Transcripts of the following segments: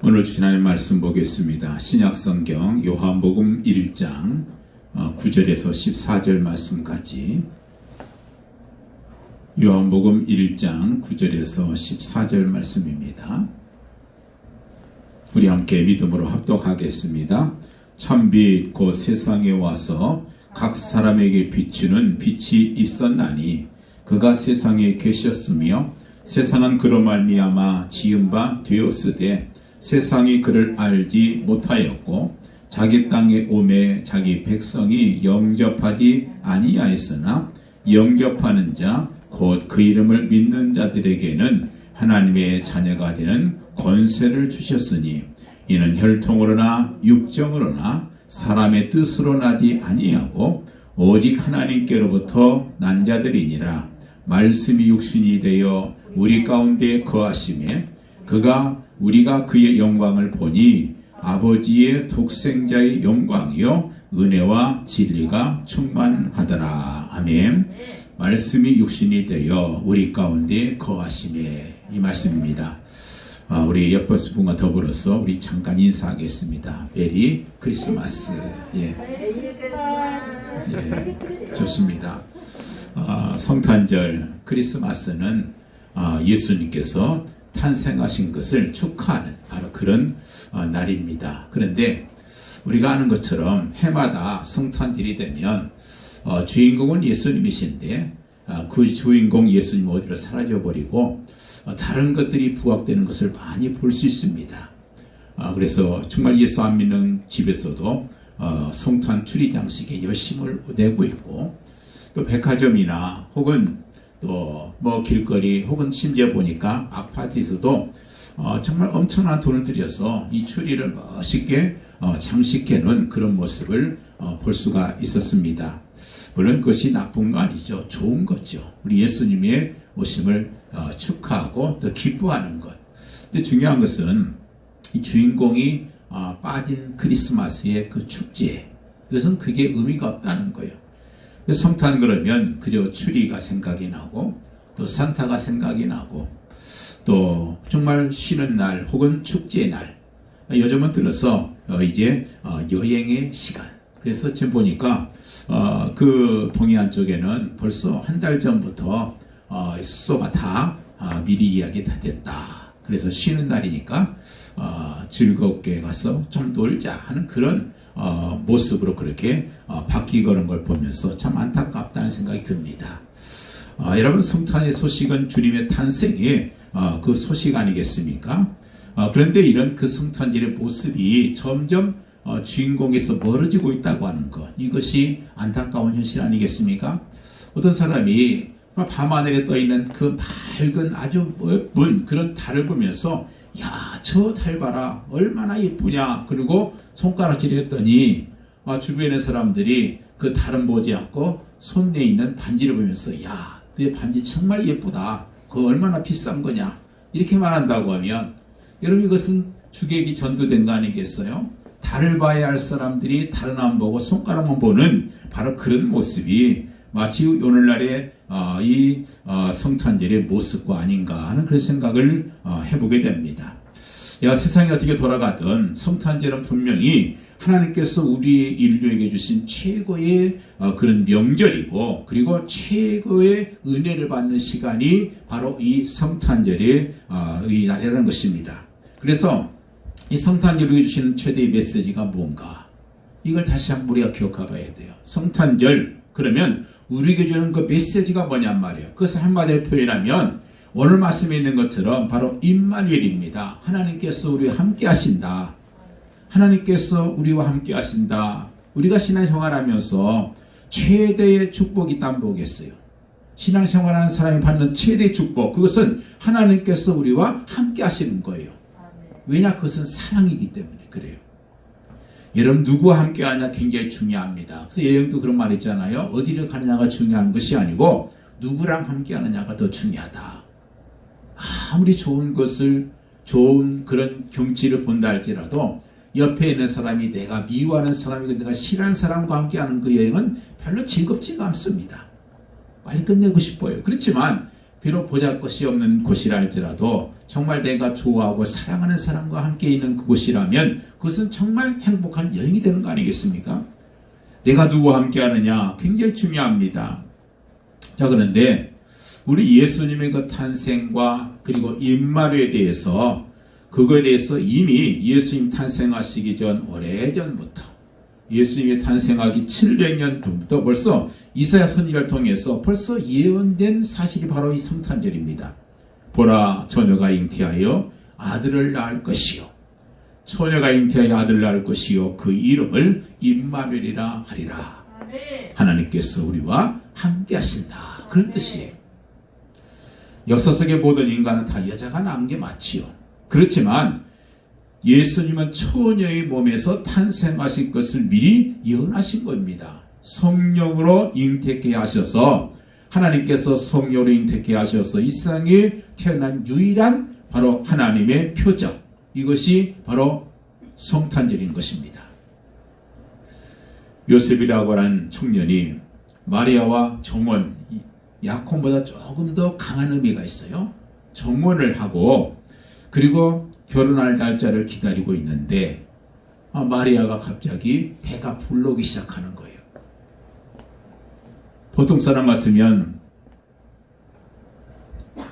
오늘 주신 하나님 말씀 보겠습니다. 신약성경 요한복음 1장 9절에서 14절 말씀까지, 요한복음 1장 9절에서 14절 말씀입니다. 우리 함께 믿음으로 합독하겠습니다. 참빛 곧 세상에 와서 각 사람에게 비추는 빛이 있었나니 그가 세상에 계셨으며 세상은 그로 말미암아 지은 바 되었으되 세상이 그를 알지 못하였고 자기 땅에 오매 자기 백성이 영접하지 아니하였으나 영접하는 자 곧 그 이름을 믿는 자들에게는 하나님의 자녀가 되는 권세를 주셨으니 이는 혈통으로나 육정으로나 사람의 뜻으로 나지 아니하고 오직 하나님께로부터 난 자들이니라. 말씀이 육신이 되어 우리 가운데 거하심에 우리가 그의 영광을 보니 아버지의 독생자의 영광이요 은혜와 진리가 충만하더라. 아멘. 말씀이 육신이 되어 우리 가운데 거하심에, 이 말씀입니다. 우리 옆에 분과 더불어서 우리 잠깐 인사하겠습니다. 메리 크리스마스. 예, 좋습니다. 성탄절 크리스마스는 예수님께서 탄생하신 것을 축하하는 바로 그런 날입니다. 그런데 우리가 아는 것처럼 해마다 성탄절이 되면 주인공은 예수님이신데 그 주인공 예수님 어디로 사라져버리고 다른 것들이 부각되는 것을 많이 볼 수 있습니다. 그래서 정말 예수 안 믿는 집에서도 성탄 추리 장식에 열심을 내고 있고, 또 백화점이나 혹은 또 뭐 길거리 혹은 심지어 보니까 아파트에서도 정말 엄청난 돈을 들여서 이 추리를 멋있게 장식해 놓은 그런 모습을 볼 수가 있었습니다. 물론 그것이 나쁜 거 아니죠. 좋은 거죠. 우리 예수님의 오심을 축하하고 또 기뻐하는 것. 근데 중요한 것은 이 주인공이 빠진 크리스마스의 그 축제, 그것은 그게 의미가 없다는 거예요. 성탄 그러면 그저 추리가 생각이 나고 또 산타가 생각이 나고 또 정말 쉬는 날 혹은 축제의 날, 요즘은 들어서 이제 여행의 시간. 그래서 지금 보니까 그 동해안 쪽에는 벌써 한 달 전부터 숙소가 다 미리 이야기 다 됐다. 그래서 쉬는 날이니까 즐겁게 가서 좀 놀자 하는 그런 모습으로 그렇게 바뀌는 걸 보면서 참 안타깝다는 생각이 듭니다. 여러분, 성탄의 소식은 주님의 탄생의 그 소식 아니겠습니까? 그런데 이런 그 성탄절의 모습이 점점 주인공에서 멀어지고 있다고 하는 것, 이것이 안타까운 현실 아니겠습니까? 어떤 사람이 밤하늘에 떠있는 그 맑은 아주 예쁜 그런 달을 보면서 야, 저 달 봐라, 얼마나 예쁘냐, 그리고 손가락질 했더니 주변의 사람들이 그 달은 보지 않고 손에 있는 반지를 보면서 야, 내 반지 정말 예쁘다, 그거 얼마나 비싼 거냐, 이렇게 말한다고 하면, 여러분, 이것은 주객이 전도된 거 아니겠어요? 달을 봐야 할 사람들이 달은 안 보고 손가락만 보는 바로 그런 모습이 마치 오늘날의 이 성탄절의 모습과 아닌가 하는 그런 생각을 해보게 됩니다. 세상이 어떻게 돌아가든 성탄절은 분명히 하나님께서 우리 인류에게 주신 최고의 그런 명절이고, 그리고 최고의 은혜를 받는 시간이 바로 이 성탄절의 이 날이라는 것입니다. 그래서 이 성탄절이 주시는 최대의 메시지가 뭔가, 이걸 다시 한번 우리가 기억해 봐야 돼요. 성탄절 그러면 우리에게 주는 그 메시지가 뭐냔 말이에요. 그것을 한마디로 표현하면 오늘 말씀에 있는 것처럼 바로 임마누엘입니다. 하나님께서 우리와 함께 하신다. 하나님께서 우리와 함께 하신다. 우리가 신앙생활하면서 최대의 축복이 있다면 뭐겠어요? 신앙생활하는 사람이 받는 최대의 축복, 그것은 하나님께서 우리와 함께 하시는 거예요. 왜냐? 그것은 사랑이기 때문에 그래요. 여러분, 누구와 함께 하느냐 굉장히 중요합니다. 그래서 예영도 그런 말 있잖아요. 어디를 가느냐가 중요한 것이 아니고 누구랑 함께 하느냐가 더 중요하다. 아무리 좋은 것을, 좋은 그런 경치를 본다 할지라도 옆에 있는 사람이 내가 미워하는 사람이고 내가 싫어하는 사람과 함께하는 그 여행은 별로 즐겁지가 않습니다. 빨리 끝내고 싶어요. 그렇지만 비록 보잘것이 없는 곳이라 할지라도 정말 내가 좋아하고 사랑하는 사람과 함께 있는 그곳이라면 그것은 정말 행복한 여행이 되는 거 아니겠습니까? 내가 누구와 함께 하느냐 굉장히 중요합니다. 자, 그런데 우리 예수님의 그 탄생과 그리고 임마누엘에 대해서 그거에 대해서 이미 예수님 탄생하시기 전 오래전부터 예수님이 탄생하기 700년 전부터 벌써 이사야 선지자를 통해서 벌써 예언된 사실이 바로 이 성탄절입니다. 보라, 처녀가 잉태하여 아들을 낳을 것이요 처녀가 잉태하여 아들을 낳을 것이요 그 이름을 임마누엘이라 하리라. 하나님께서 우리와 함께 하신다. 그런 뜻이에요. 역사 속의 모든 인간은 다 여자가 낳은 게 맞지요. 그렇지만 예수님은 처녀의 몸에서 탄생하실 것을 미리 예언하신 겁니다. 성령으로 잉태케 하셔서 하나님께서 성령으로 잉태케 하셔서 이 세상에 태어난 유일한 바로 하나님의 표적, 이것이 바로 성탄절인 것입니다. 요셉이라고 하는 청년이 마리아와 정원, 야곱보다 조금 더 강한 의미가 있어요. 정원을 하고 그리고 결혼할 날짜를 기다리고 있는데 마리아가 갑자기 배가 불러오기 시작하는 거예요. 보통 사람 같으면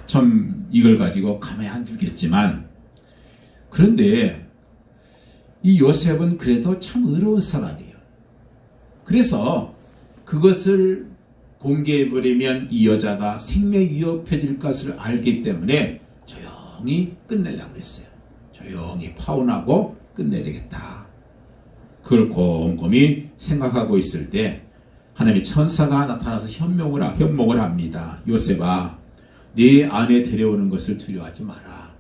참 이걸 가지고 가만히 안 두겠지만 그런데 이 요셉은 그래도 참 의로운 사람이에요. 그래서 그것을 공개해버리면 이 여자가 생명이 위협해질 것을 알기 때문에 조용히 끝내려고 했어요. 조용히 파혼하고 끝내야 되겠다. 그걸 곰곰이 생각하고 있을 때 하나님의 천사가 나타나서 현몽을 합니다. 요셉아, 네 아내 데려오는 것을 두려워하지 마라.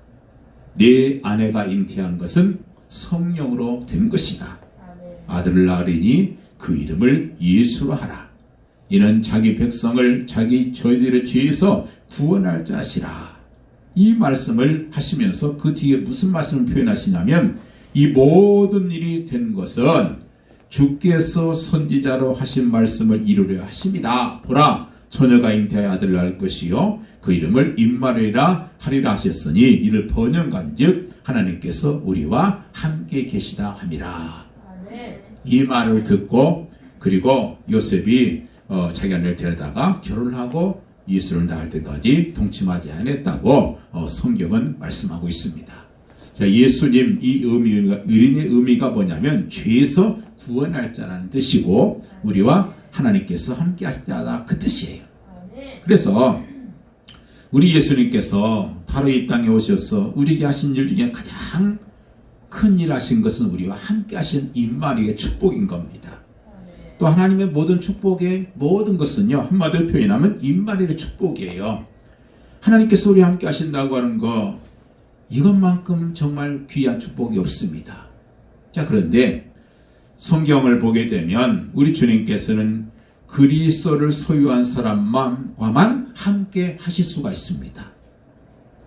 네 아내가 잉태한 것은 성령으로 된 것이다. 아들을 낳으리니 그 이름을 예수로 하라. 이는 자기 백성을 자기 저희들의 죄에서 구원할 자시라. 이 말씀을 하시면서 그 뒤에 무슨 말씀을 표현하시냐면 이 모든 일이 된 것은 주께서 선지자로 하신 말씀을 이루려 하십니다. 보라, 처녀가 잉태하여 아들을 낳을 것이요 그 이름을 임마누엘이라 하리라 하셨으니 이를 번역한즉 하나님께서 우리와 함께 계시다 함이라. 이 말을 듣고 그리고 요셉이 자기 아내를 데려다가 결혼을 하고 예수를 낳을 때까지 동침하지 않았다고 성경은 말씀하고 있습니다. 자, 예수님 이 의인의 의미가 뭐냐면 죄에서 구원할 자라는 뜻이고 우리와 하나님께서 함께 하실 자다 그 뜻이에요. 그래서 우리 예수님께서 바로 이 땅에 오셔서 우리에게 하신 일 중에 가장 큰 일 하신 것은 우리와 함께 하신 임마누엘의 축복인 겁니다. 또 하나님의 모든 축복의 모든 것은요 한마디로 표현하면 임마누엘의 축복이에요. 하나님께서 우리와 함께 하신다고 하는 거 이것만큼 정말 귀한 축복이 없습니다. 자, 그런데 성경을 보게 되면 우리 주님께서는 그리스도를 소유한 사람과만 함께 하실 수가 있습니다.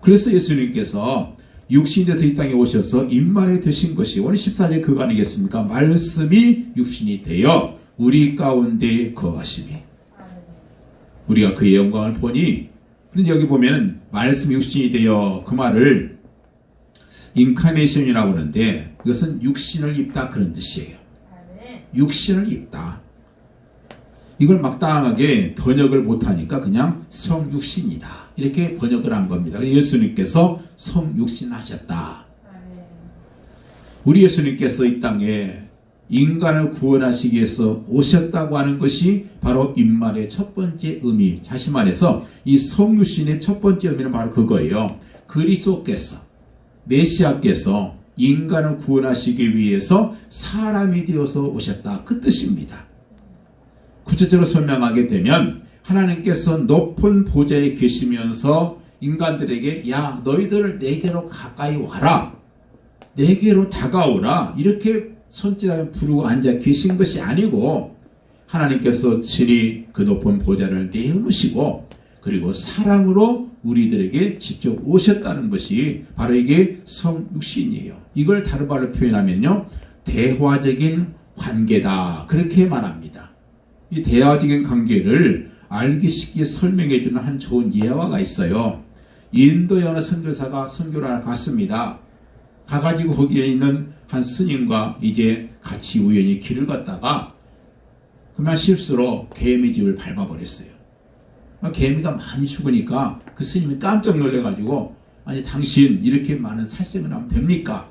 그래서 예수님께서 육신이 돼서 이 땅에 오셔서 임마누엘 되신 것이 오늘 14절 그거 아니겠습니까? 말씀이 육신이 되어 우리 가운데 거하심이. 우리가 그의 영광을 보니, 그런데 여기 보면 말씀이 육신이 되어 그 말을 인카네이션이라고 하는데 이것은 육신을 입다 그런 뜻이에요. 육신을 입다. 이걸 막당하게 번역을 못하니까 그냥 성육신이다 이렇게 번역을 한 겁니다. 예수님께서 성육신 하셨다. 우리 예수님께서 이 땅에 인간을 구원하시기 위해서 오셨다고 하는 것이 바로 임마누엘의 첫 번째 의미. 다시 말해서 이 성육신의 첫 번째 의미는 바로 그거예요. 그리스도께서 메시아께서 인간을 구원하시기 위해서 사람이 되어서 오셨다 그 뜻입니다. 구체적으로 설명하게 되면 하나님께서 높은 보좌에 계시면서 인간들에게 야 너희들 내게로 가까이 와라, 내게로 다가오라 이렇게 손짓하며 부르고 앉아 계신 것이 아니고 하나님께서 친히 그 높은 보좌를 내어놓으시고 그리고 사랑으로 우리들에게 직접 오셨다는 것이 바로 이게 성육신이에요. 이걸 다른 말로 표현하면요 대화적인 관계다 그렇게 말합니다. 이 대화적인 관계를 알기 쉽게 설명해주는 한 좋은 예화가 있어요. 인도의 어느 선교사가 선교를 하러 갔습니다. 가가지고 거기에 있는 한 스님과 이제 같이 우연히 길을 걷다가 그만 실수로 개미 집을 밟아버렸어요. 개미가 많이 죽으니까 그 스님이 깜짝 놀래가지고 아니 당신 이렇게 많은 살생을 하면 됩니까?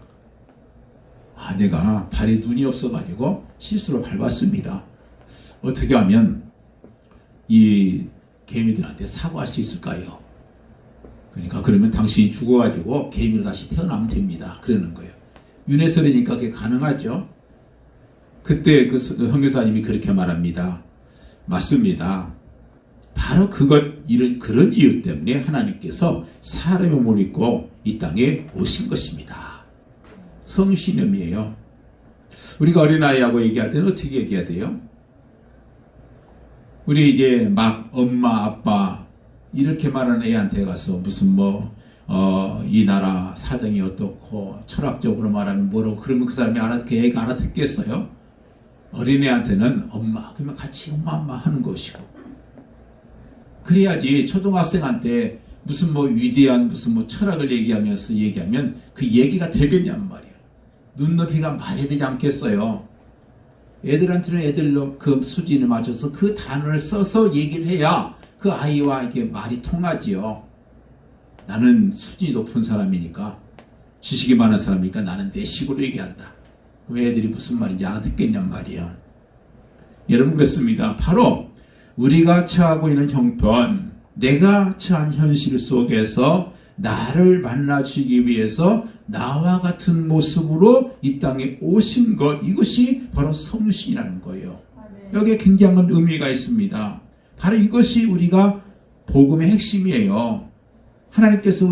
내가 발에 눈이 없어가지고 실수로 밟았습니다. 어떻게 하면 이 개미들한테 사과할 수 있을까요? 그러니까 그러면 당신이 죽어가지고 개미로 다시 태어나면 됩니다. 그러는 거예요. 윤회설이니까 그게 가능하죠. 그때 그 선교사님이 그렇게 말합니다. 맞습니다. 바로 그런 이유 때문에 하나님께서 사람의 몸을 입고 이 땅에 오신 것입니다. 성신념이에요. 우리가 어린아이하고 얘기할 때는 어떻게 얘기해야 돼요? 우리 이제 막 엄마, 아빠 이렇게 말하는 애한테 가서 무슨 이 나라 사정이 어떻고 철학적으로 말하면 뭐라고 그러면 그 사람이 애가 알아듣겠어요? 어린애한테는 엄마, 그러면 같이 엄마 하는 것이고. 그래야지 초등학생한테 무슨 위대한 무슨 철학을 얘기하면 그 얘기가 되겠냔 말이야. 눈높이가 말이 되지 않겠어요. 애들한테는 애들로 그 수준에 맞춰서 그 단어를 써서 얘기를 해야 그 아이와 이게 말이 통하지요. 나는 수준이 높은 사람이니까, 지식이 많은 사람이니까 나는 내 식으로 얘기한다. 그럼 애들이 무슨 말인지 알아듣겠냔 말이에요. 여러분 그렇습니다. 바로 우리가 처하고 있는 형편, 내가 처한 현실 속에서 나를 만나주기 위해서 나와 같은 모습으로 이 땅에 오신 것, 이것이 바로 성신이라는 거예요. 여기에 굉장한 의미가 있습니다. 바로 이것이 우리가 복음의 핵심이에요. 하나님께서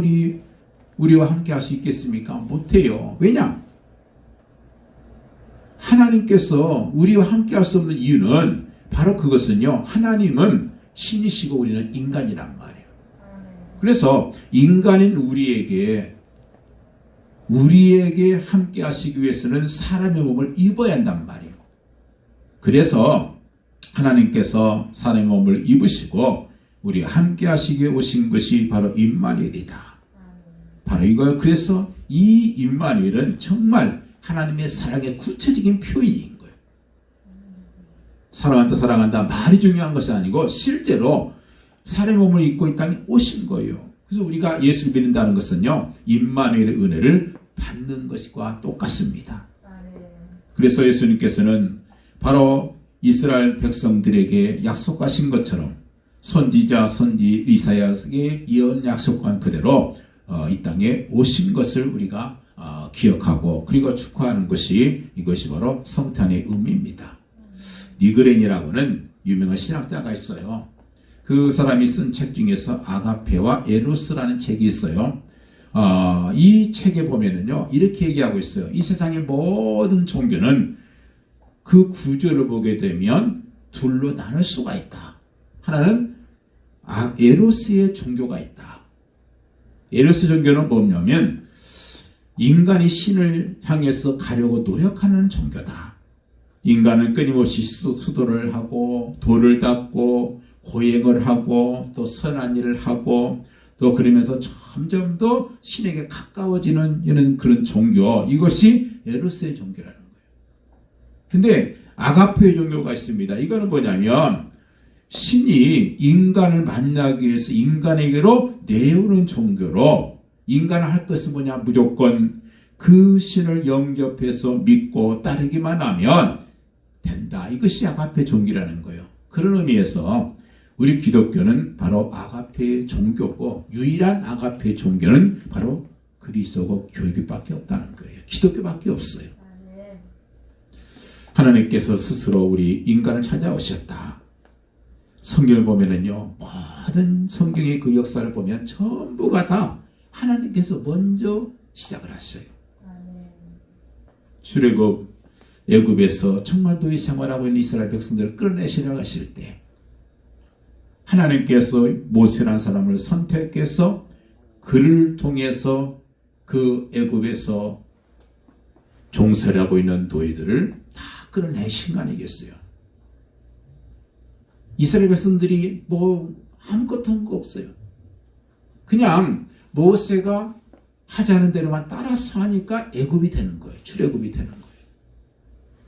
우리와 함께 할 수 있겠습니까? 못해요. 왜냐? 하나님께서 우리와 함께 할 수 없는 이유는 바로 그것은요, 하나님은 신이시고 우리는 인간이란 말이에요. 그래서 인간인 우리에게 함께 하시기 위해서는 사람의 몸을 입어야 한단 말이에요. 그래서 하나님께서 사람의 몸을 입으시고 우리와 함께 하시기 위해 오신 것이 바로 임마누엘이다. 바로 이거예요. 그래서 이 임마누엘은 정말 하나님의 사랑의 구체적인 표현인 거예요. 사랑한다 말이 중요한 것이 아니고 실제로 사람의 몸을 입고 이 땅에 오신 거예요. 그래서 우리가 예수를 믿는다는 것은요, 임마누엘의 은혜를 받는 것과 똑같습니다. 그래서 예수님께서는 바로 이스라엘 백성들에게 약속하신 것처럼 선지자 이사야에게 예언 약속한 그대로 이 땅에 오신 것을 우리가 기억하고 그리고 축하하는 것이 이것이 바로 성탄의 의미입니다. 니그렌이라고는 유명한 신학자가 있어요. 그 사람이 쓴 책 중에서 아가페와 에로스라는 책이 있어요. 이 책에 보면은요, 이렇게 얘기하고 있어요. 이 세상의 모든 종교는 그 구조를 보게 되면 둘로 나눌 수가 있다. 하나는 에로스의 종교가 있다. 에로스 종교는 뭐냐면 인간이 신을 향해서 가려고 노력하는 종교다. 인간은 끊임없이 수도를 하고 돌을 닦고 고행을 하고 또 선한 일을 하고 또 그러면서 점점 더 신에게 가까워지는 이런 그런 종교, 이것이 에로스의 종교라는 거예요. 근데 아가페의 종교가 있습니다. 이거는 뭐냐면 신이 인간을 만나기 위해서 인간에게로 내오는 종교로, 인간을 할 것은 뭐냐, 무조건 그 신을 영접해서 믿고 따르기만 하면 된다. 이것이 아가페 종교라는 거예요. 그런 의미에서 우리 기독교는 바로 아가페 종교고, 유일한 아가페 종교는 바로 그리스도고 교회밖에 없다는 거예요. 기독교밖에 없어요. 하나님께서 스스로 우리 인간을 찾아오셨다. 성경을 보면은요, 모든 성경의 그 역사를 보면 전부가 다 하나님께서 먼저 시작을 하셔요. 출애굽 애굽에서 정말 노예 생활하고 있는 이스라엘 백성들을 끌어내시려 하실 때 하나님께서 모세라는 사람을 선택해서 그를 통해서 그 애굽에서 종살이하고 있는 노예들을 다 끌어내신 거 아니겠어요? 이스라엘 백성들이 아무것도 한 거 없어요. 그냥 모세가 하자는 대로만 따라서 하니까 애굽이 되는 거예요. 출애굽이 되는 거예요.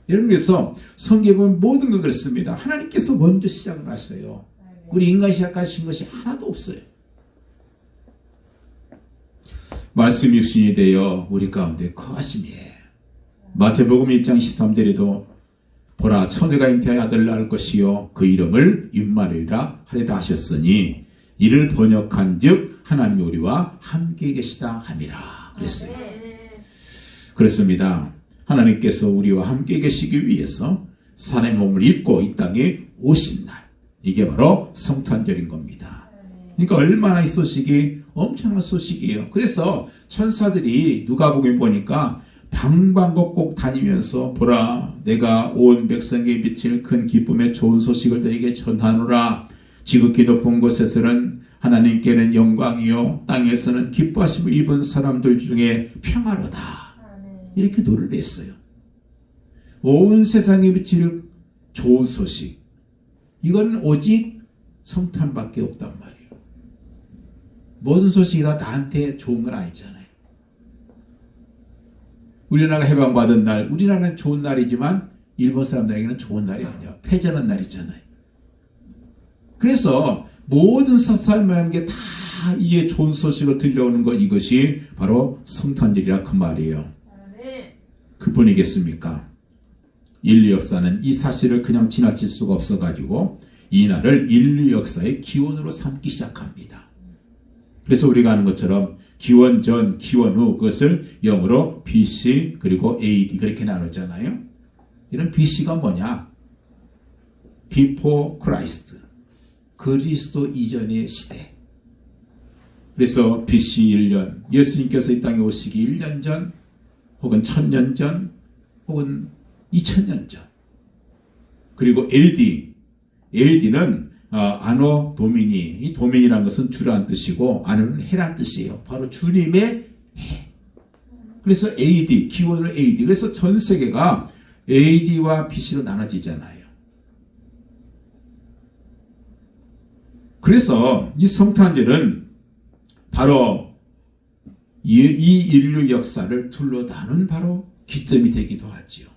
여러분, 그래서 성경에 보면 모든 걸 그렇습니다. 하나님께서 먼저 시작을 하셔요. 우리 인간이 시작하신 것이 하나도 없어요. 말씀이 육신이 되어 우리 가운데 거하심이에요. 마태복음 1장 13절에도 보라, 처녀가 잉태하여 아들을 낳을 것이요 그 이름을 임마누엘이라 하리라 하셨으니 이를 번역한 즉 하나님이 우리와 함께 계시다 함이라 그랬어요. 그렇습니다. 하나님께서 우리와 함께 계시기 위해서 사람의 몸을 입고 이 땅에 오신 날, 이게 바로 성탄절인 겁니다. 그러니까 얼마나 이 소식이 엄청난 소식이에요. 그래서 천사들이 누가복음 보니까 방방곡곡 다니면서 보라, 내가 온 백성에게 비칠 큰 기쁨의 좋은 소식을 너에게 전하노라. 지극히 높은 곳에서는 하나님께는 영광이요 땅에서는 기뻐하심을 입은 사람들 중에 평화로다. 이렇게 노래를 했어요. 온 세상에 비칠 좋은 소식, 이건 오직 성탄밖에 없단 말이에요. 모든 소식이 다 나한테 좋은 건 아니잖아요. 우리나라가 해방받은 날, 우리나라는 좋은 날이지만 일본 사람들에게는 좋은 날이 아니에요. 패전한 날이잖아요. 그래서 모든 사람에게 다 이에 좋은 소식을 들려오는 것, 이것이 바로 성탄절이라 그 말이에요. 그뿐이겠습니까? 인류 역사는 이 사실을 그냥 지나칠 수가 없어가지고 이 날을 인류 역사의 기원으로 삼기 시작합니다. 그래서 우리가 아는 것처럼 기원 전, 기원 후, 그것을 영어로 BC 그리고 AD 그렇게 나누잖아요. 이런 BC가 뭐냐? Before Christ, 그리스도 이전의 시대. 그래서 BC 1년, 예수님께서 이 땅에 오시기 1년 전, 혹은 1000년 전, 혹은 2000년 전. 그리고 AD는 아노 도미니, 이 도미니라는 것은 주라는 뜻이고 아노는 해란 뜻이에요. 바로 주님의 해. 그래서 AD, 기원으로 AD. 그래서 전 세계가 AD와 BC로 나눠지잖아요. 그래서 이 성탄절은 바로 이 인류 역사를 둘로 나눈 바로 기점이 되기도 하지요.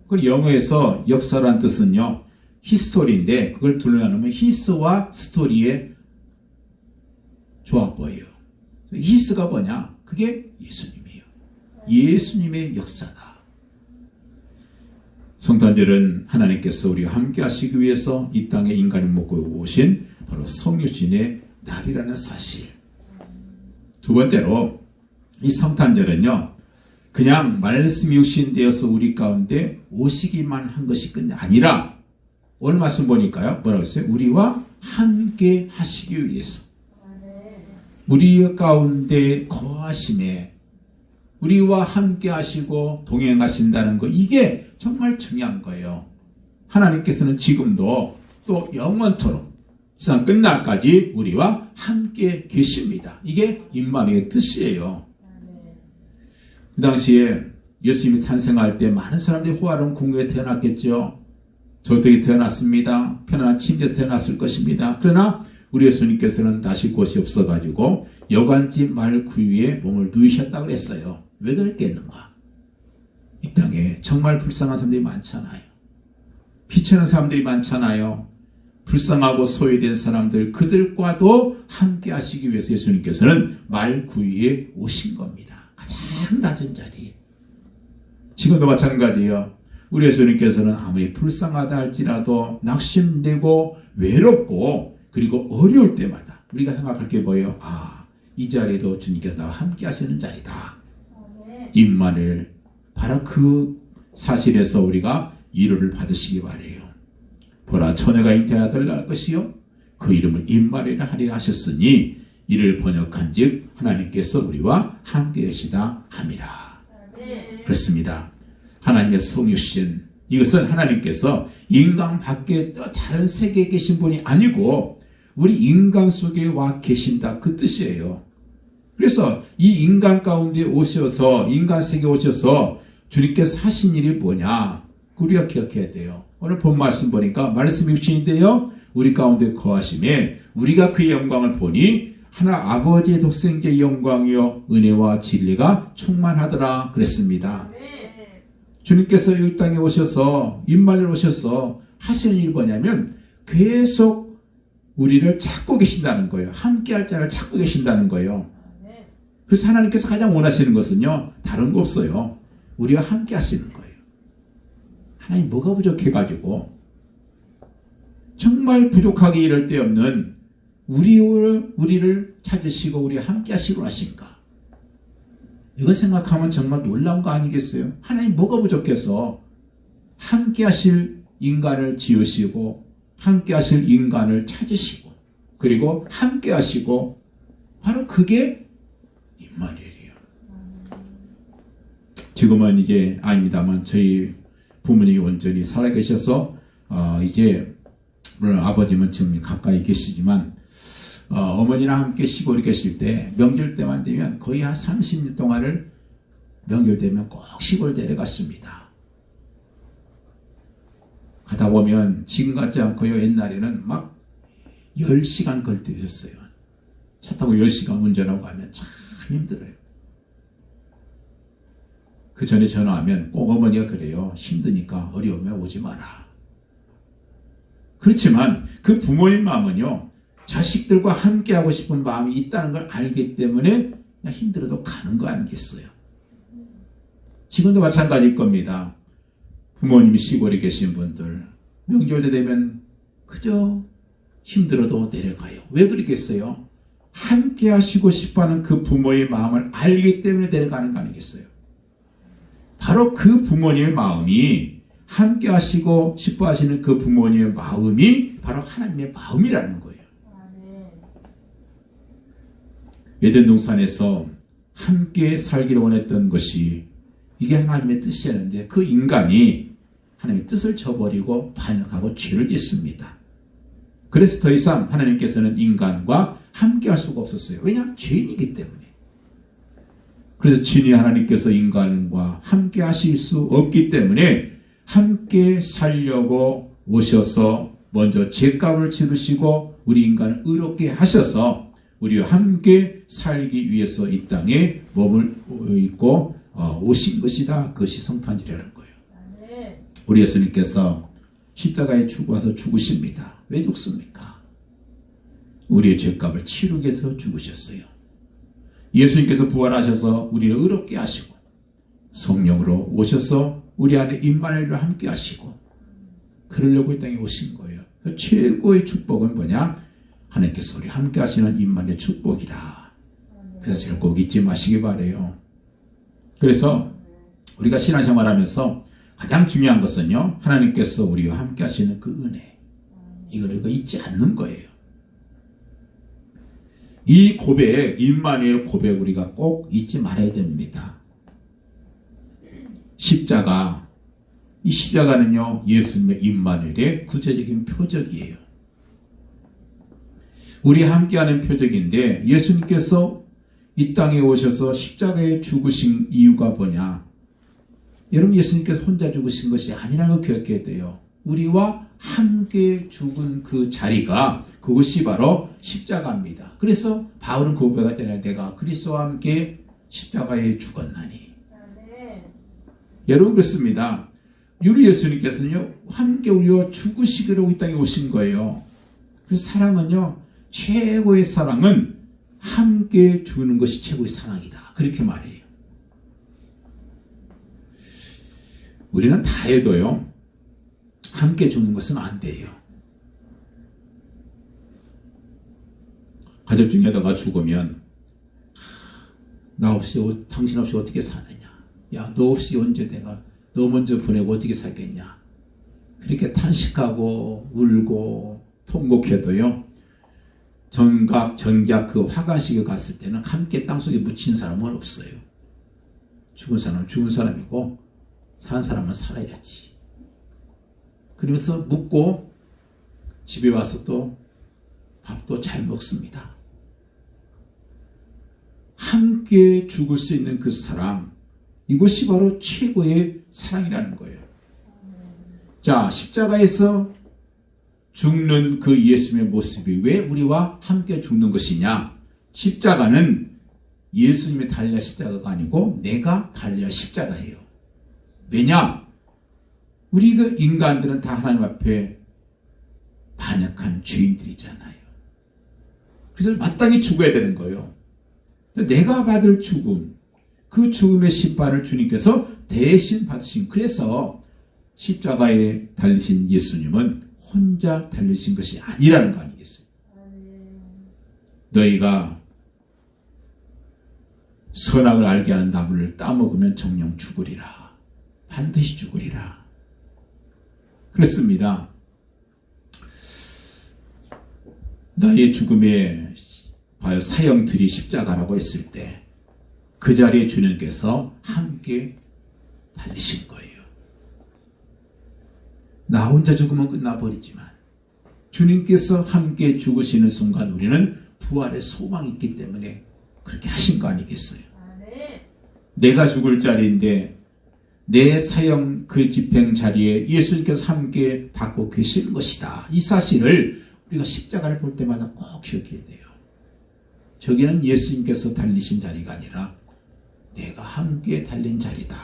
그 영어에서 역사란 뜻은요, 히스토리인데 그걸 둘로 나누면 히스와 스토리의 조합어예요. 히스가 뭐냐? 그게 예수님이에요. 예수님의 역사다. 성탄절은 하나님께서 우리와 함께 하시기 위해서 이 땅에 인간을 먹고 오신 바로 성육신의 날이라는 사실. 두 번째로 이 성탄절은요, 그냥 말씀이 육신되어서 우리 가운데 오시기만 한 것이 끝이 아니라, 오늘 말씀 보니까요, 뭐라고 했어요? 우리와 함께 하시기 위해서. 우리 가운데 거하심에 우리와 함께 하시고 동행하신다는 거, 이게 정말 중요한 거예요. 하나님께서는 지금도 또 영원토록 세상 끝날까지 우리와 함께 계십니다. 이게 임마누엘의 뜻이에요. 그 당시에 예수님이 탄생할 때 많은 사람들이 호화로운 궁궐에 태어났겠죠. 저택에 태어났습니다. 편안한 침대에서 태어났을 것입니다. 그러나 우리 예수님께서는 다시 곳이 없어가지고 여관집 말 구유에 몸을 누이셨다고 그랬어요. 왜 그랬겠는가? 이 땅에 정말 불쌍한 사람들이 많잖아요. 피치는 사람들이 많잖아요. 불쌍하고 소외된 사람들, 그들과도 함께 하시기 위해서 예수님께서는 말 구유에 오신 겁니다. 가장 낮은 자리. 지금도 마찬가지예요. 우리 예수님께서는 아무리 불쌍하다 할지라도 낙심되고 외롭고 그리고 어려울 때마다 우리가 생각할 게 뭐예요? 이 자리에도 주님께서 나와 함께 하시는 자리다. 임마누엘, 바로 그 사실에서 우리가 위로를 받으시기 바래요. 보라, 처녀가 잉태하여 아들을 낳을 것이요 그 이름을 임마누엘이라 하리라 하셨으니 이를 번역한 즉 하나님께서 우리와 함께 계시다 함이라. 그렇습니다. 하나님의 성육신, 이것은 하나님께서 인간 밖에 또 다른 세계에 계신 분이 아니고 우리 인간 속에 와 계신다, 그 뜻이에요. 그래서 이 인간 가운데 오셔서, 인간 세계에 오셔서 주님께서 하신 일이 뭐냐? 우리가 기억해야 돼요. 오늘 본 말씀 보니까 말씀이 주신인데요. 우리 가운데 거하심에 우리가 그의 영광을 보니 하나 아버지의 독생자의 영광이요 은혜와 진리가 충만하더라 그랬습니다. 주님께서 이 땅에 오셔서 임마누엘 오셔서 하시는 일이 뭐냐면 계속 우리를 찾고 계신다는 거예요. 함께할 자를 찾고 계신다는 거예요. 그래서 하나님께서 가장 원하시는 것은요. 다른 거 없어요. 우리와 함께 하시는 거예요. 하나님 뭐가 부족해가지고 정말 부족하게 이를 데 없는 우리를 찾으시고 우리와 함께 하시고 하신가. 이거 생각하면 정말 놀라운 거 아니겠어요? 하나님 뭐가 부족해서 함께 하실 인간을 지으시고 함께 하실 인간을 찾으시고 그리고 함께 하시고 바로 그게 임마누엘이에요. 지금은 이제 아닙니다만 저희 부모님이 온전히 살아계셔서 이제 물론 아버님은 지금 가까이 계시지만 어머니랑 함께 시골에 계실 때 명절 때만 되면 거의 한 30년 동안을 명절 되면 꼭 시골 데려갔습니다. 가다 보면 지금 같지 않고요. 옛날에는 막 10시간 걸 때 있었어요. 차 타고 10시간 운전하고 가면 참 힘들어요. 그 전에 전화하면 꼭 어머니가 그래요. 힘드니까 어려우면 오지 마라. 그렇지만 그 부모님 마음은요. 자식들과 함께 하고 싶은 마음이 있다는 걸 알기 때문에 그냥 힘들어도 가는 거 아니겠어요. 지금도 마찬가지일 겁니다. 부모님이 시골에 계신 분들 명절 때 되면 그저 힘들어도 내려가요. 왜 그러겠어요? 함께 하시고 싶어하는 그 부모의 마음을 알기 때문에 내려가는 거 아니겠어요? 바로 그 부모님의 마음이 함께 하시고 싶어 하시는 그 부모님의 마음이 바로 하나님의 마음이라는 거예요. 에덴 동산에서 함께 살기를 원했던 것이 이게 하나님의 뜻이었는데 그 인간이 하나님의 뜻을 저버리고 반역하고 죄를 짓습니다. 그래서 더 이상 하나님께서는 인간과 함께 할 수가 없었어요. 왜냐하면 죄인이기 때문에. 그래서 친히 하나님께서 인간과 함께 하실 수 없기 때문에 함께 살려고 오셔서 먼저 죄값을 치르시고 우리 인간을 의롭게 하셔서 우리와 함께 살기 위해서 이 땅에 몸을 입고 오신 것이다. 그것이 성탄절이라는 거예요. 우리 예수님께서 십자가에 죽어서 죽으십니다. 왜 죽습니까? 우리의 죄값을 치르기 위해서 죽으셨어요. 예수님께서 부활하셔서 우리를 의롭게 하시고 성령으로 오셔서 우리 안에 임마누엘과 함께 하시고 그러려고 이 땅에 오신 거예요. 최고의 축복은 뭐냐? 하나님께서 우리 함께 하시는 임마누엘의 축복이라. 그래서 제가 꼭 잊지 마시기 바라요. 그래서 우리가 신앙생활하면서 가장 중요한 것은요. 하나님께서 우리와 함께 하시는 그 은혜. 이거를 잊지 않는 거예요. 이 고백, 임마누엘 고백 우리가 꼭 잊지 말아야 됩니다. 십자가, 이 십자가는요. 예수님의 임마누엘의 구체적인 표적이에요. 우리 함께하는 표적인데 예수님께서 이 땅에 오셔서 십자가에 죽으신 이유가 뭐냐? 여러분 예수님께서 혼자 죽으신 것이 아니라는 걸 기억해야 돼요. 우리와 함께 죽은 그 자리가 그것이 바로 십자가입니다. 그래서 바울은 그 고백했잖아요. 내가 그리스도와 함께 십자가에 죽었나니. 여러분 그렇습니다. 우리 예수님께서는요. 함께 우리와 죽으시기로 이 땅에 오신 거예요. 그래서 사랑은요. 최고의 사랑은 함께 주는 것이 최고의 사랑이다. 그렇게 말해요. 우리는 다 해도요. 함께 죽는 것은 안 돼요. 가족 중에 너가 죽으면 나 없이 당신 없이 어떻게 사느냐. 야, 너 없이 언제 내가 너 먼저 보내고 어떻게 살겠냐. 그렇게 탄식하고 울고 통곡해도요. 전각 그 화관식에 갔을 때는 함께 땅속에 묻힌 사람은 없어요. 죽은 사람은 죽은 사람이고 사는 사람은 살아야지. 그러면서 묻고 집에 와서 또 밥도 잘 먹습니다. 함께 죽을 수 있는 그 사랑, 이것이 바로 최고의 사랑이라는 거예요. 자, 십자가에서 죽는 그 예수님의 모습이 왜 우리와 함께 죽는 것이냐? 십자가는 예수님이 달려 십자가가 아니고 내가 달려 십자가예요. 왜냐? 우리 그 인간들은 다 하나님 앞에 반역한 죄인들이잖아요. 그래서 마땅히 죽어야 되는 거예요. 내가 받을 죽음, 그 죽음의 심판을 주님께서 대신 받으신, 그래서 십자가에 달리신 예수님은 혼자 달리신 것이 아니라는 거 아니겠어요? 너희가 선악을 알게 하는 나무를 따먹으면 정녕 죽으리라. 반드시 죽으리라. 그렇습니다. 나의 죽음에 봐요, 사형들이 십자가라고 했을 때 그 자리에 주님께서 함께 달리신 거예요. 나 혼자 죽으면 끝나버리지만 주님께서 함께 죽으시는 순간 우리는 부활의 소망이 있기 때문에 그렇게 하신 거 아니겠어요? 내가 죽을 자리인데 내 사형 그 집행 자리에 예수님께서 함께 받고 계시는 것이다. 이 사실을 우리가 십자가를 볼 때마다 꼭 기억해야 돼요. 저기는 예수님께서 달리신 자리가 아니라 내가 함께 달린 자리다.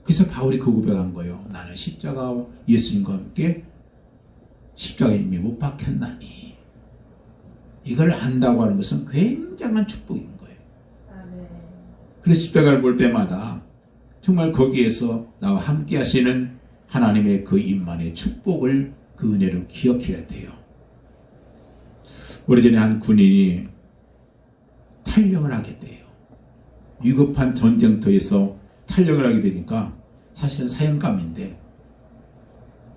그래서 바울이 그 고백한 거예요. 나는 십자가와 예수님과 함께 십자가에 이미 못 박혔나니. 이걸 안다고 하는 것은 굉장한 축복인 거예요. 그래서 십자가를 볼 때마다 정말 거기에서 나와 함께 하시는 하나님의 그 임만의 축복을, 그 은혜를 기억해야 돼요. 오래전에 한 군인이 탈영을 하게 돼요. 위급한 전쟁터에서 탈영을 하게 되니까 사실은 사형감인데,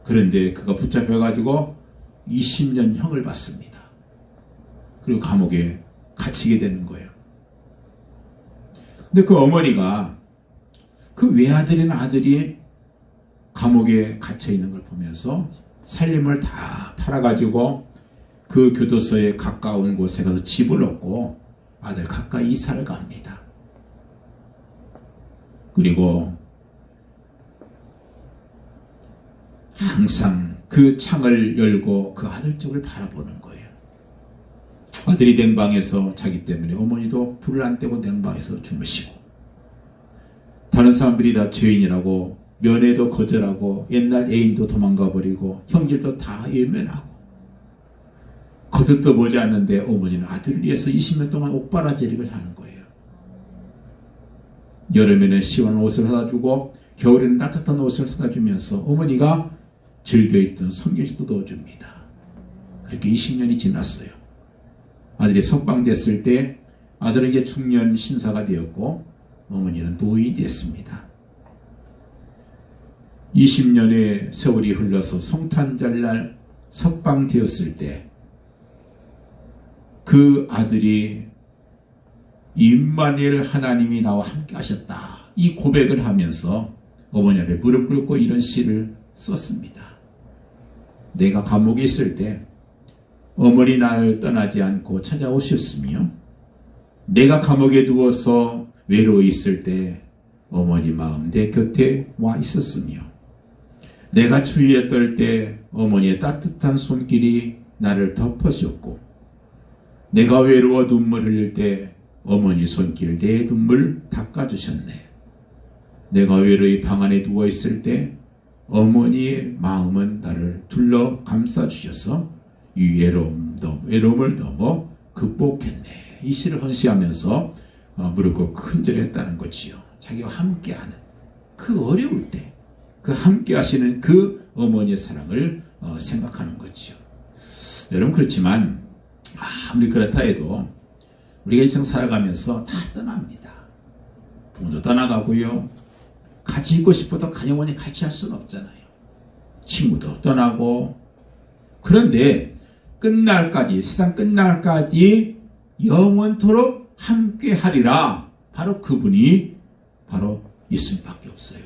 그런데 그가 붙잡혀가지고 20년 형을 받습니다. 그리고 감옥에 갇히게 되는 거예요. 근데 그 어머니가 그 외아들이나 아들이 감옥에 갇혀있는 걸 보면서 살림을 다 팔아가지고 그 교도소에 가까운 곳에 가서 집을 얻고 아들 가까이 이사를 갑니다. 그리고 항상 그 창을 열고 그 아들 쪽을 바라보는 거예요. 아들이 냉방에서 자기 때문에 어머니도 불을 안 떼고 냉방에서 주무시고, 다른 사람들이 다 죄인이라고 면회도 거절하고 옛날 애인도 도망가 버리고 형제도 다 외면하고 거들떠 보지 않는데 어머니는 아들을 위해서 20년 동안 옥바라지를 하는 거예요. 여름에는 시원한 옷을 사다 주고 겨울에는 따뜻한 옷을 사다 주면서 어머니가 즐겨있던 성경책도 넣어줍니다. 그렇게 20년이 지났어요. 아들이 석방됐을 때 아들은 이제 중년 신사가 되었고 어머니는 노인이 됐습니다. 20년의 세월이 흘러서 성탄절날 석방되었을 때 그 아들이 임마누엘 하나님이 나와 함께 하셨다, 이 고백을 하면서 어머니 앞에 무릎 꿇고 이런 시를 썼습니다. 내가 감옥에 있을 때 어머니 나를 떠나지 않고 찾아오셨으며, 내가 감옥에 누워서 외로워 있을 때 어머니 마음 내 곁에 와 있었으며, 내가 추위에 떨 때 어머니의 따뜻한 손길이 나를 덮어주었고, 내가 외로워 눈물 흘릴 때 어머니 손길 내 눈물 닦아주셨네. 내가 외로이 방 안에 누워있을 때 어머니의 마음은 나를 둘러 감싸주셔서 이 외로움을 넘어 극복했네. 이 시를 헌시하면서 무릎 꿇고 큰절했다는 거지요. 자기와 함께하는 그 어려울 때 그 함께하시는 그 어머니의 사랑을 생각하는 거지요. 여러분, 그렇지만 아무리 그렇다 해도 우리가 인생 살아가면서 다 떠납니다. 부모도 떠나가고요. 같이 있고 싶어도 영원히 같이 할 수는 없잖아요. 친구도 떠나고. 그런데 끝날까지, 세상 끝날까지 영원토록 함께 하리라. 바로 그분이 바로 예수님밖에 없어요.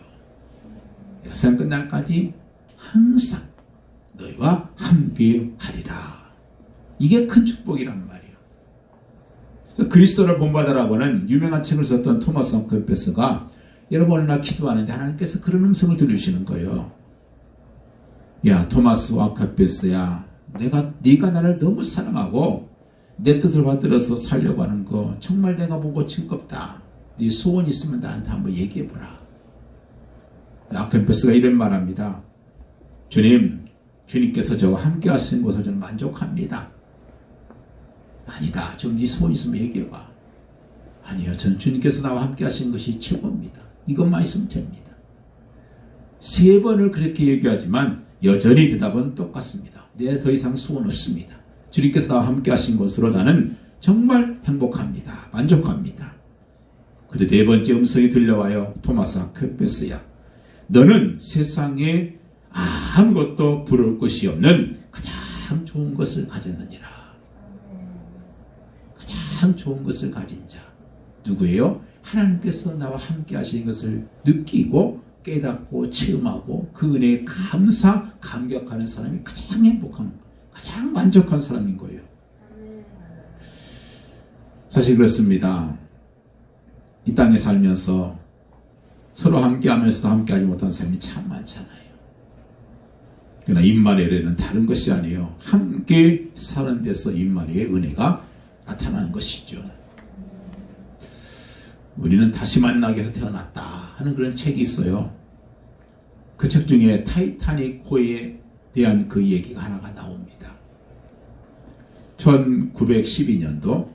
세상 끝날까지 항상 너희와 함께 하리라. 이게 큰 축복이란 말이에요. 그리스도를 본받으라고는 유명한 책을 썼던 토마스 홈크패스가 여러분 어느 날 기도하는데 하나님께서 그런 음성을 들으시는 거예요. 야 토마스 아카페스야, 네가 나를 너무 사랑하고 내 뜻을 받들어서 살려고 하는 거 정말 내가 보고 즐겁다. 네 소원 있으면 나한테 한번 얘기해보라. 아카페스가 이런 말합니다. 주님께서 저와 함께 하신 것을 저는 만족합니다. 아니다. 좀 네 소원 있으면 얘기해봐. 아니요. 전 주님께서 나와 함께 하신 것이 최고입니다. 이것만 있으면 됩니다. 3번을 그렇게 얘기하지만 여전히 대답은 똑같습니다. 네, 더 이상 소원 없습니다. 주님께서 나와 함께 하신 것으로 나는 정말 행복합니다. 만족합니다. 근데 4번째 음성이 들려와요. 토마스 아퀴나스야, 너는 세상에 아무것도 부러울 것이 없는 가장 좋은 것을 가졌느니라. 가장 좋은 것을 가진 자 누구예요? 하나님께서 나와 함께 하신 것을 느끼고 깨닫고 체험하고 그 은혜에 감격하는 사람이 가장 행복한, 가장 만족한 사람인 거예요. 사실 그렇습니다. 이 땅에 살면서 서로 함께하면서도 함께하지 못한 사람이 참 많잖아요. 그러나 임마누엘은 다른 것이 아니에요. 함께 사는 데서 임마누엘의 은혜가 나타나는 것이죠. 우리는 다시 만나기 위해서 태어났다 하는 그런 책이 있어요. 그 책 중에 타이타닉호에 대한 그 얘기가 하나가 나옵니다. 1912년도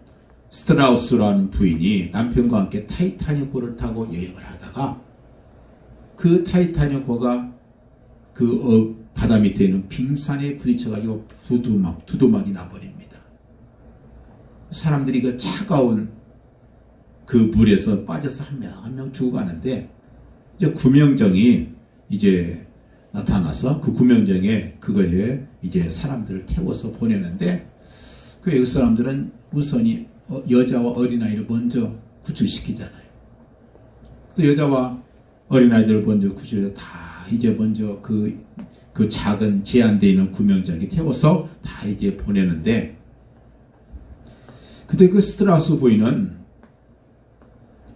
스트라우스라는 부인이 남편과 함께 타이타닉호를 타고 여행을 하다가 그 타이타닉호가 그 바다 밑에 있는 빙산에 부딪혀가지고 두두막이 나버립니다. 사람들이 그 차가운 그 물에서 빠져서 한 명 죽어가는데, 이제 구명정이 이제 나타나서 그 구명정에 그거에 이제 사람들을 태워서 보내는데, 그 외국 사람들은 우선이 여자와 어린아이를 먼저 구출시키잖아요. 그래서 여자와 어린아이들을 먼저 구출해서 다 이제 먼저 그 작은 제한되어 있는 구명정에 태워서 다 이제 보내는데, 그때 그 스트라우스 부인은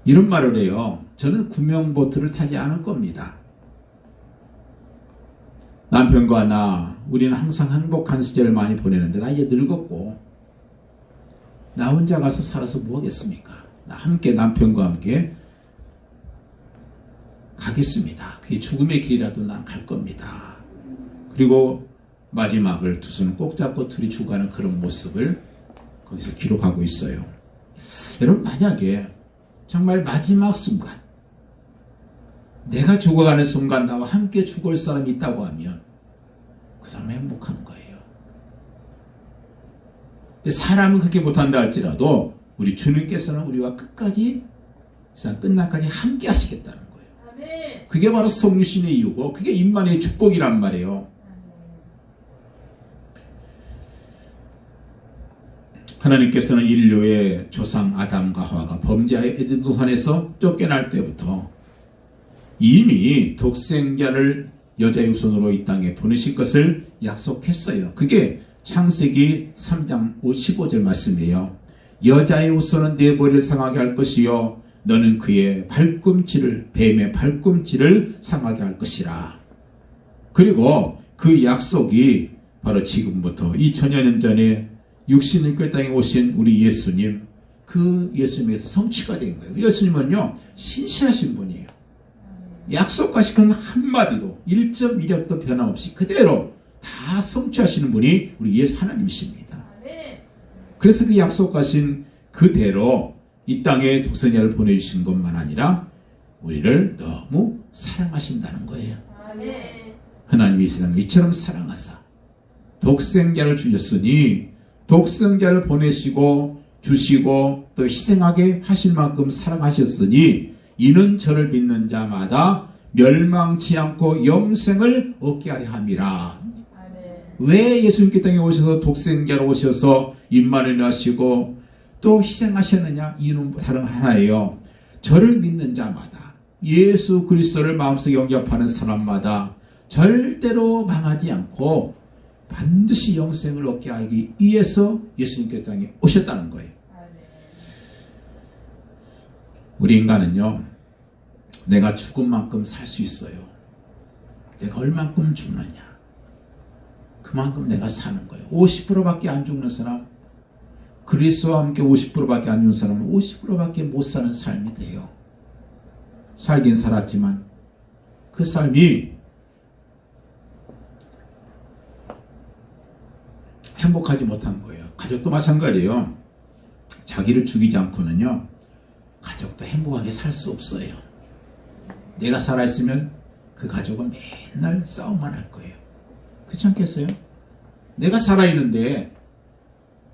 이런 말을 해요. 저는 구명보트를 타지 않을 겁니다. 남편과 우리는 항상 행복한 시절을 많이 보내는데 나 이제 늙었고 나 혼자 가서 살아서 뭐 하겠습니까? 나 함께 남편과 함께 가겠습니다. 그게 죽음의 길이라도 난 갈 겁니다. 그리고 마지막을 두 손을 꼭 잡고 둘이 죽어가는 그런 모습을 거기서 기록하고 있어요. 여러분, 만약에 정말 마지막 순간, 내가 죽어가는 순간 나와 함께 죽을 사람이 있다고 하면 그 사람은 행복한 거예요. 근데 사람은 그렇게 못한다 할지라도 우리 주님께서는 우리와 끝까지, 세상 끝날까지 함께 하시겠다는 거예요. 그게 바로 성육신의 이유고 그게 임마누엘의 축복이란 말이에요. 하나님께서는 인류의 조상 아담과 하와가 범죄하여 에덴 동산에서 쫓겨날 때부터 이미 독생자를 여자의 후손으로 이 땅에 보내실 것을 약속했어요. 그게 창세기 3장 15절 말씀이에요. 여자의 후손은 내 머리를 상하게 할 것이요 너는 그의 뱀의 발꿈치를 상하게 할 것이라. 그리고 그 약속이 바로 지금부터 2000여 년 전에 육신을 그 땅에 오신 우리 예수님, 그 예수님에서 성취가 된 거예요. 예수님은요, 신실하신 분이에요. 약속하신 건 한마디도 1.1획도 변함없이 그대로 다 성취하시는 분이 우리 예수 하나님이십니다. 그래서 그 약속하신 그대로 이 땅에 독생자를 보내주신 것만 아니라 우리를 너무 사랑하신다는 거예요. 하나님이 이 세상을 이처럼 사랑하사 독생자를 주셨으니 독생자를 보내시고 주시고 또 희생하게 하실 만큼 사랑하셨으니 이는 저를 믿는 자마다 멸망치 않고 영생을 얻게 하려 함이라. 왜 예수님께 땅에 오셔서 독생자로 오셔서 임마누엘 하시고 또 희생하셨느냐? 이유는 다른 하나예요. 저를 믿는 자마다, 예수 그리스도를 마음속에 영접하는 사람마다 절대로 망하지 않고 반드시 영생을 얻게 하기 위해서 예수님께서 땅에 오셨다는 거예요. 우리 인간은요, 내가 죽은 만큼 살 수 있어요. 내가 얼만큼 죽느냐. 그만큼 내가 사는 거예요. 50%밖에 안 죽는 사람, 그리스도와 함께 50%밖에 안 죽는 사람은 50%밖에 못 사는 삶이 돼요. 살긴 살았지만 그 삶이 행복하지 못한 거예요. 가족도 마찬가지예요. 자기를 죽이지 않고는요, 가족도 행복하게 살 수 없어요. 내가 살아있으면 그 가족은 맨날 싸움만 할 거예요. 그렇지 않겠어요? 내가 살아있는데,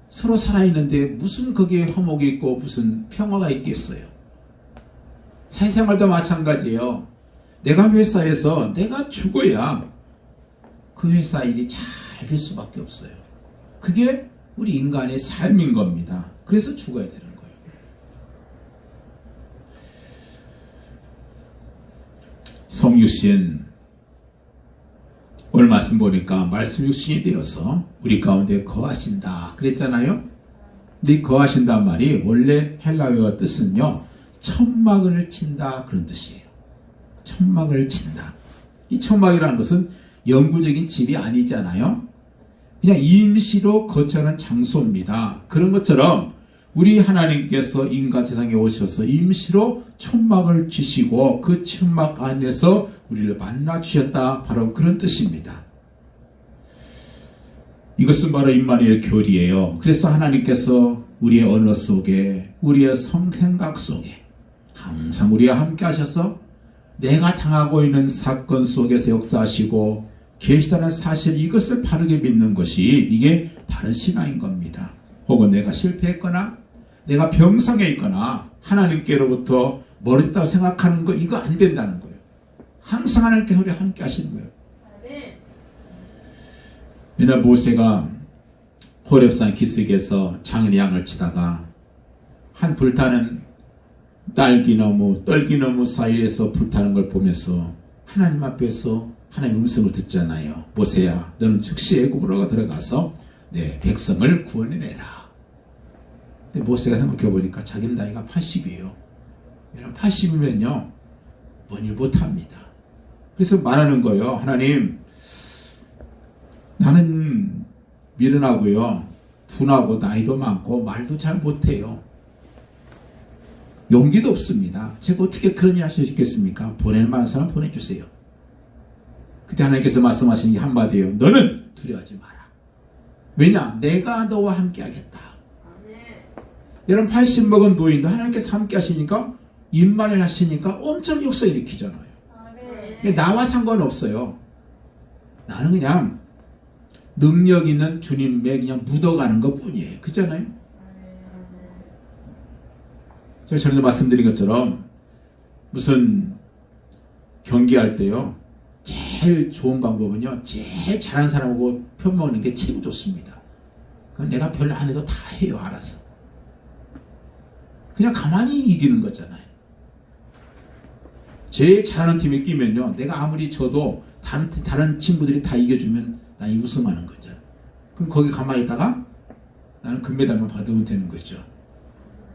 서로 살아있는데 무슨 거기에 화목이 있고 무슨 평화가 있겠어요? 사회생활도 마찬가지예요. 내가 회사에서 내가 죽어야 그 회사 일이 잘 될 수밖에 없어요. 그게 우리 인간의 삶인 겁니다. 그래서 죽어야 되는 거예요. 성육신, 오늘 말씀 보니까 말씀 육신이 되어서 우리 가운데 거하신다 그랬잖아요. 근데 이 거하신다는 말이 원래 헬라어의 뜻은요, 천막을 친다 그런 뜻이에요. 천막을 친다. 이 천막이라는 것은 영구적인 집이 아니잖아요. 그냥 임시로 거처하는 장소입니다. 그런 것처럼 우리 하나님께서 인간 세상에 오셔서 임시로 천막을 치시고 그 천막 안에서 우리를 만나 주셨다. 바로 그런 뜻입니다. 이것은 바로 임마누엘 교리예요. 그래서 하나님께서 우리의 언어 속에, 우리의 성생각 속에 항상 우리와 함께 하셔서 내가 당하고 있는 사건 속에서 역사하시고 계시다는 사실, 이것을 바르게 믿는 것이 이게 바른 신앙인 겁니다. 혹은 내가 실패했거나 내가 병상에 있거나 하나님께로부터 멀어졌다고 생각하는 거, 이거 안 된다는 거예요. 항상 하나님께서 우리와 함께 하시는 거예요. 옛날 모세가 호렙산 기슭에서 장인 양을 치다가 한 불타는 딸기나무, 떨기나무 사이에서 불타는 걸 보면서 하나님 앞에서 하나님의 음성을 듣잖아요. 모세야, 너는 즉시 애굽으로 들어가서 내 백성을 구원해내라. 근데 모세가 생각해보니까 자기는 나이가 80이에요. 80이면요, 뭔 일 못합니다. 그래서 말하는 거예요. 하나님, 나는 미련하고요, 둔하고 나이도 많고 말도 잘 못해요. 용기도 없습니다. 제가 어떻게 그런 일 할 수 있겠습니까? 보낼 만한 사람 보내주세요. 그때 하나님께서 말씀하시는 게 한마디예요. 너는 두려워하지 마라. 왜냐? 내가 너와 함께 하겠다. 여러분 80 먹은 노인도 하나님께서 함께 하시니까, 임마누엘 하시니까 엄청 역사 일으키잖아요. 나와 상관없어요. 나는 그냥 능력 있는 주님에 그냥 묻어가는 것 뿐이에요. 그렇잖아요? 제가 전에 말씀드린 것처럼 무슨 경기할 때요, 제일 좋은 방법은요, 제일 잘하는 사람하고 편먹는 게 최고 좋습니다. 그건 내가 별로 안 해도 다 해요. 알아서. 그냥 가만히 이기는 거잖아요. 제일 잘하는 팀에 끼면요, 내가 아무리 져도 다른 친구들이 다 이겨주면 난 우승하는 거죠. 그럼 거기 가만히 있다가 나는 금메달만 받으면 되는 거죠.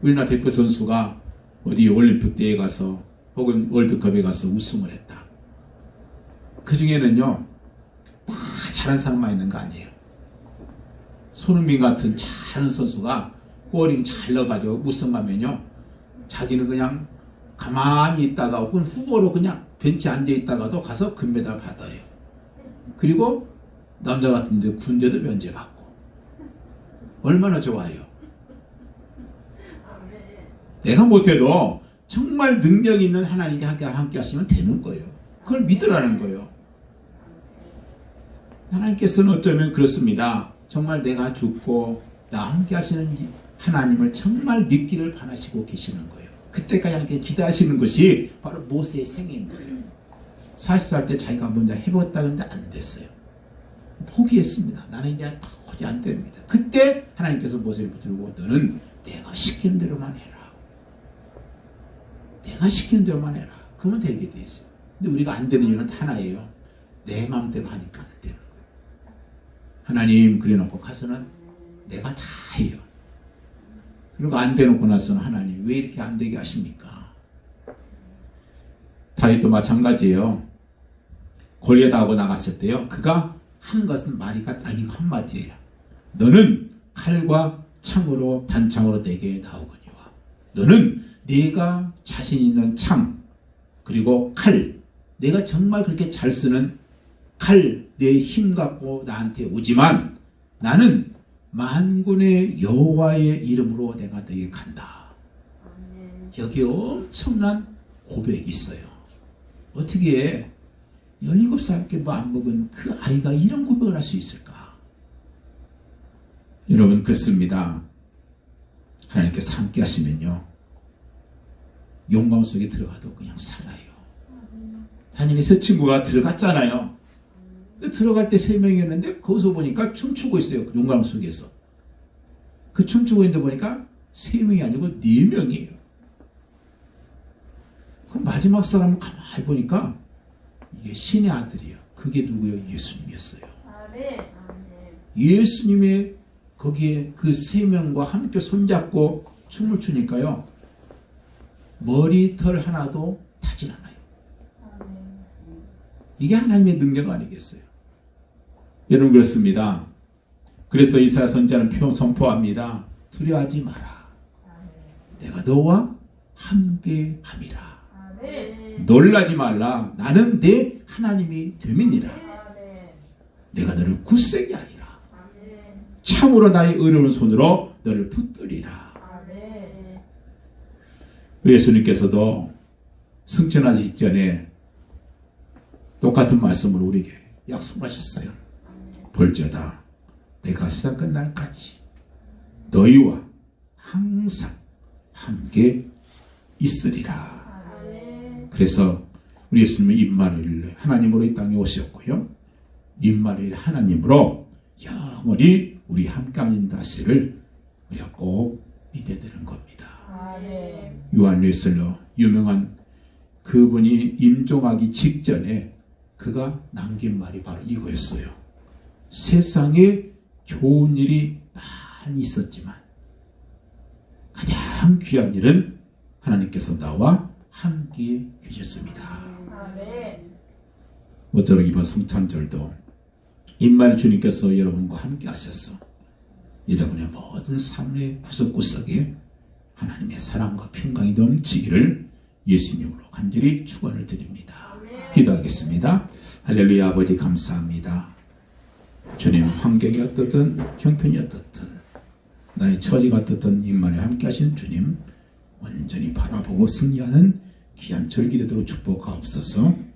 우리나라 대표 선수가 어디 올림픽 대회에 가서 혹은 월드컵에 가서 우승을 했다. 그 중에는요, 다 잘하는 사람만 있는 거 아니에요. 손흥민 같은 잘하는 선수가 골링 잘 넣어가지고 우승하면요, 자기는 그냥 가만히 있다가 혹은 후보로 그냥 벤치에 앉아 있다가도 가서 금메달 받아요. 그리고 남자 같은 이제 군대도 면제받고. 얼마나 좋아요. 내가 못해도 정말 능력 있는 하나님과 함께 하시면 되는 거예요. 그걸 믿으라는 거예요. 하나님께서는 어쩌면 그렇습니다. 정말 내가 죽고 나 함께 하시는 하나님을 정말 믿기를 바라시고 계시는 거예요. 그때까지 함께 기도하시는 것이 바로 모세의 생애인 거예요. 40살 때 자기가 먼저 해봤다 근데 안 됐어요. 포기했습니다. 나는 이제 도저히 안 됩니다. 그때 하나님께서 모세를 붙들고 너는 내가 시키는 대로만 해라. 내가 시키는 대로만 해라. 그러면 되게 돼 있어요. 근데 우리가 안 되는 이유는 하나예요. 내 마음대로 하니까 안 되는 거예요. 하나님 그래놓고 가서는 내가 다 해요. 그리고 안 되놓고 나서는 하나님 왜 이렇게 안 되게 하십니까? 다윗도 마찬가지예요. 골리앗하고 나갔을 때요, 그가 한 것은 말이가 딱 이거 한마디예요. 너는 칼과 창으로 단창으로 내게 나오거니와 너는 네가 자신 있는 창 그리고 칼 내가 정말 그렇게 잘 쓰는 칼 내 힘 갖고 나한테 오지만 나는 만군의 여호와의 이름으로 내가 너에게 간다. 여기 엄청난 고백이 있어요. 어떻게 17살밖에 안 먹은 그 아이가 이런 고백을 할 수 있을까? 여러분 그렇습니다. 하나님께서 함께 하시면요. 용광 속에 들어가도 그냥 살아요. 단연히 새 친구가 들어갔잖아요. 들어갈 때 3명이었는데 거기서 보니까 춤추고 있어요. 용광 속에서. 그 춤추고 있는데 보니까 3명이 아니고 4명이에요. 그 마지막 사람은 가만히 보니까 이게 신의 아들이에요. 그게 누구예요? 예수님이었어요. 예수님의 거기에 그 3명과 함께 손잡고 춤을 추니까요. 머리털 하나도 타질 않아요. 이게 하나님의 능력 아니겠어요? 여러분 그렇습니다. 그래서 이사야 선지자는 표현 선포합니다. 두려워하지 마라. 내가 너와 함께 함이라. 놀라지 말라. 나는 내 하나님이 됨이니라. 내가 너를 굳세게 하리라. 참으로 나의 의로운 손으로 너를 붙들리라. 예수님께서도 승천하시기 전에 똑같은 말씀을 우리에게 약속하셨어요. 볼지어다 내가 세상 끝날까지 너희와 항상 함께 있으리라. 그래서 우리 예수님은 임마누엘 하나님으로 이 땅에 오셨고요. 임마누엘 하나님으로 영원히 우리 함께하는 다시를 우리가 꼭 믿어야 되는 겁니다. 요한 웨슬러 유명한 그분이 임종하기 직전에 그가 남긴 말이 바로 이거였어요. 세상에 좋은 일이 많이 있었지만 가장 귀한 일은 하나님께서 나와 함께 계셨습니다. 모쪼록 이번 성탄절도 임마누엘 주님께서 여러분과 함께 하셔서 여러분의 모든 삶의 구석구석에 하나님의 사랑과 평강이 넘치기를 예수님으로 간절히 축원을 드립니다. 기도하겠습니다. 할렐루야. 아버지 감사합니다. 주님 환경이 어떻든 형편이 어떻든 나의 처지가 어떻든 임마누엘 함께 하시는 주님 온전히 바라보고 승리하는 귀한 절기 되도록 축복하옵소서.